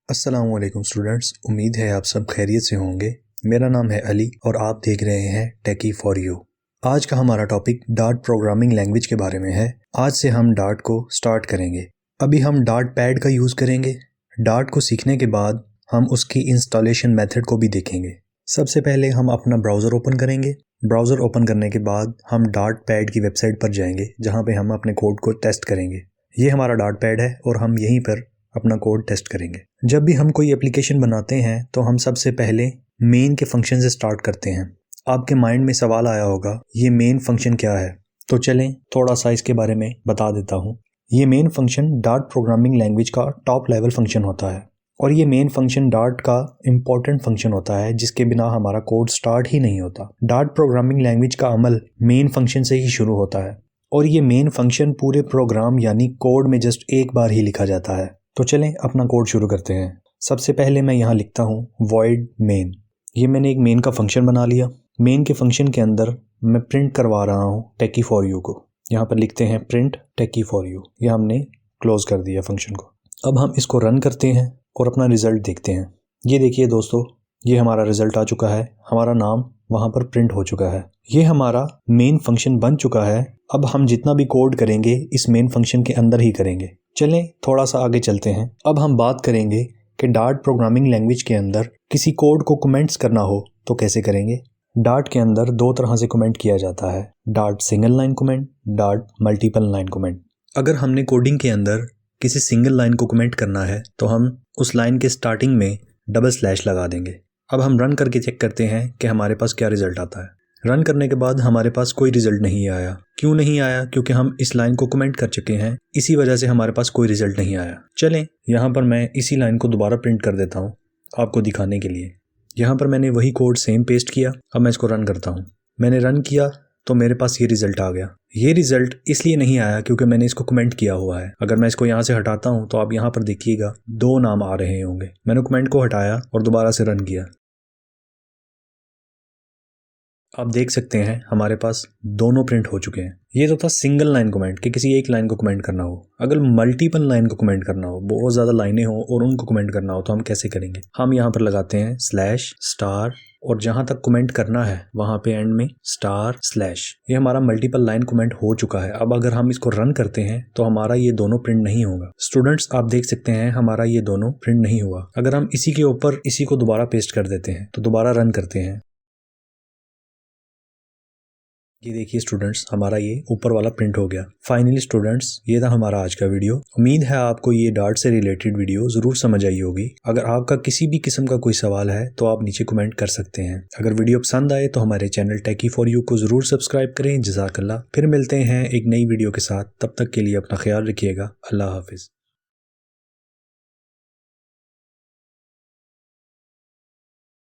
अस्सलामुअलैकुम स्टूडेंट्स, उम्मीद है आप सब खैरियत से होंगे। मेरा नाम है अली और आप देख रहे हैं टेकी फॉर यू। आज का हमारा टॉपिक डार्ट प्रोग्रामिंग लैंग्वेज के बारे में है। आज से हम डार्ट को स्टार्ट करेंगे। अभी हम डार्ट पैड का यूज़ करेंगे। डार्ट को सीखने के बाद हम उसकी इंस्टॉलेशन मेथड को भी देखेंगे। सबसे पहले हम अपना ब्राउज़र ओपन करेंगे। ब्राउज़र ओपन करने के बाद हम डार्ट पैड की वेबसाइट पर जाएंगे, जहाँ पे हम अपने कोड को टेस्ट करेंगे। ये हमारा डार्ट पैड है और हम यहीं पर अपना कोड टेस्ट करेंगे। जब भी हम कोई एप्लीकेशन बनाते हैं तो हम सबसे पहले मेन के फंक्शन से स्टार्ट करते हैं। आपके माइंड में सवाल आया होगा, ये मेन फंक्शन क्या है? तो चलें थोड़ा सा इसके बारे में बता देता हूँ। ये main function dart programming language का टॉप लेवल फंक्शन होता है और ये मेन फंक्शन डार्ट का इम्पॉर्टेंट फंक्शन होता है, जिसके बिना हमारा कोड स्टार्ट ही नहीं होता। डार्ट प्रोग्रामिंग लैंग्वेज का अमल मेन फंक्शन से ही शुरू होता है और ये मेन फंक्शन पूरे प्रोग्राम यानी कोड में जस्ट एक बार ही लिखा जाता है। तो चलें अपना कोड शुरू करते हैं। सबसे पहले मैं यहाँ लिखता हूँ void main। ये मैंने एक मेन का फंक्शन बना लिया। मेन के फंक्शन के अंदर मैं प्रिंट करवा रहा हूँ टेकी फॉर यू को। यहाँ पर लिखते हैं प्रिंट टेकी फॉर यू। ये हमने क्लोज कर दिया फंक्शन को। अब हम इसको रन करते हैं और अपना रिजल्ट देखते हैं। ये देखिए दोस्तों, ये हमारा रिजल्ट आ चुका है। हमारा नाम वहाँ पर प्रिंट हो चुका है। ये हमारा मेन फंक्शन बन चुका है। अब हम जितना भी कोड करेंगे इस मेन फंक्शन के अंदर ही करेंगे। चलें थोड़ा सा आगे चलते हैं। अब हम बात करेंगे कि डार्ट प्रोग्रामिंग लैंग्वेज के अंदर किसी कोड को कमेंट्स करना हो तो कैसे करेंगे। डार्ट के अंदर दो तरह से कमेंट किया जाता है, dart single line comment, dart multiple line comment. अगर हमने कोडिंग के अंदर किसी सिंगल लाइन को कमेंट करना है तो हम उस लाइन के स्टार्टिंग में डबल स्लैश लगा देंगे। अब हम रन करके चेक करते हैं कि हमारे पास क्या रिजल्ट आता है। रन करने के बाद हमारे पास कोई रिजल्ट नहीं आया। क्यों नहीं आया? क्योंकि हम इस लाइन को कमेंट कर चुके हैं, इसी वजह से हमारे पास कोई रिजल्ट नहीं आया। चलें यहाँ पर मैं इसी लाइन को दोबारा प्रिंट कर देता हूँ आपको दिखाने के लिए। यहाँ पर मैंने वही कोड सेम पेस्ट किया। अब मैं इसको रन करता हूँ। मैंने रन किया तो मेरे पास ये रिजल्ट आ गया। ये रिजल्ट इसलिए नहीं आया क्योंकि मैंने इसको कमेंट किया हुआ है। अगर मैं इसको यहाँ से हटाता हूँ तो आप यहाँ पर देखिएगा दो नाम आ रहे होंगे। मैंने कमेंट को हटाया और दोबारा से रन किया। आप देख सकते हैं हमारे पास दोनों प्रिंट हो चुके हैं। ये तो था सिंगल लाइन कमेंट कि किसी एक लाइन को कमेंट करना हो। अगर मल्टीपल लाइन को कमेंट करना हो, बहुत ज़्यादा लाइनें हो और उनको कमेंट करना हो, तो हम कैसे करेंगे? हम यहाँ पर लगाते हैं स्लैश स्टार और जहाँ तक कमेंट करना है वहाँ पे एंड में स्टार स्लैश। ये हमारा मल्टीपल लाइन कमेंट हो चुका है। अब अगर हम इसको रन करते हैं तो हमारा ये दोनों प्रिंट नहीं होगा। स्टूडेंट्स आप देख सकते हैं हमारा ये दोनों प्रिंट नहीं हुआ। अगर हम इसी के ऊपर इसी को दोबारा पेस्ट कर देते हैं तो दोबारा रन करते हैं, ये देखिए स्टूडेंट्स हमारा ये ऊपर वाला प्रिंट हो गया। फाइनली स्टूडेंट्स ये था हमारा आज का वीडियो। उम्मीद है आपको ये डार्ट से रिलेटेड वीडियो ज़रूर समझ आई होगी। अगर आपका किसी भी किस्म का कोई सवाल है तो आप नीचे कमेंट कर सकते हैं। अगर वीडियो पसंद आए तो हमारे चैनल टेकी फॉर यू को ज़रूर सब्सक्राइब करें। जज़ाकल्लाह। फिर मिलते हैं एक नई वीडियो के साथ। तब तक के लिए अपना ख्याल रखिएगा। अल्लाह हाफिज़।